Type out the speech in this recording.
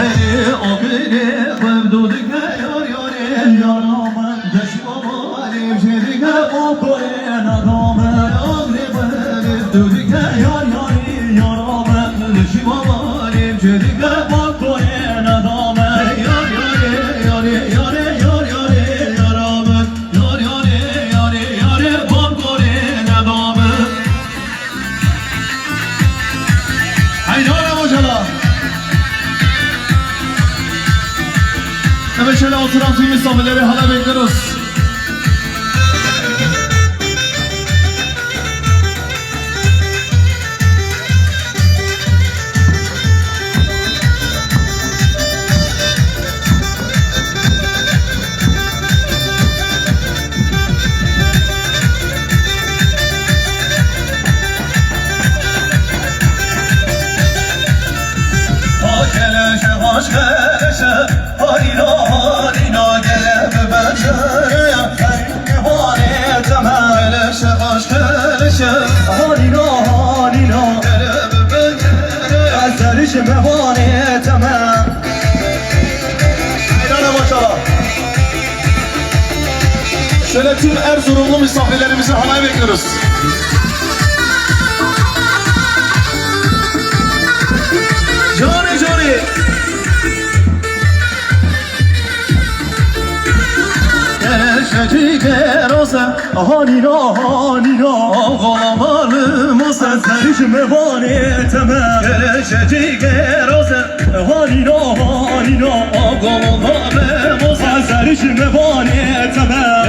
Beni o beni Kıvduduk yar yar Yaraman Deşmalim Şerike Kokoyen adamı Ağrı beni Duduk yar yar Yaraman Deşmalim Şerike Kokoyen adamı Yar yar yar yar yar yar Yaraman Yar yar yar yar Kokoyen adamı Haydi hocalar. Evet şöyle oturan tüm misafirleri hala bekliyoruz. Hoş geleşe, harina harina geleme ben şuraya Senin vaneteme geleşe, hoş geleşe Harina harina geleme ben şuraya Serişime vaneteme İnanın maşallah. Şöyle tüm Erzurumlu misafirlerimizi halaya bekliyoruz. Johnny Johnny Geleşecek erosa Hanina hanina Ağlamalım o sen Serişime vaneteme Geleşecek erosa Hanina hanina Ağlamalım o sen Serişime vaneteme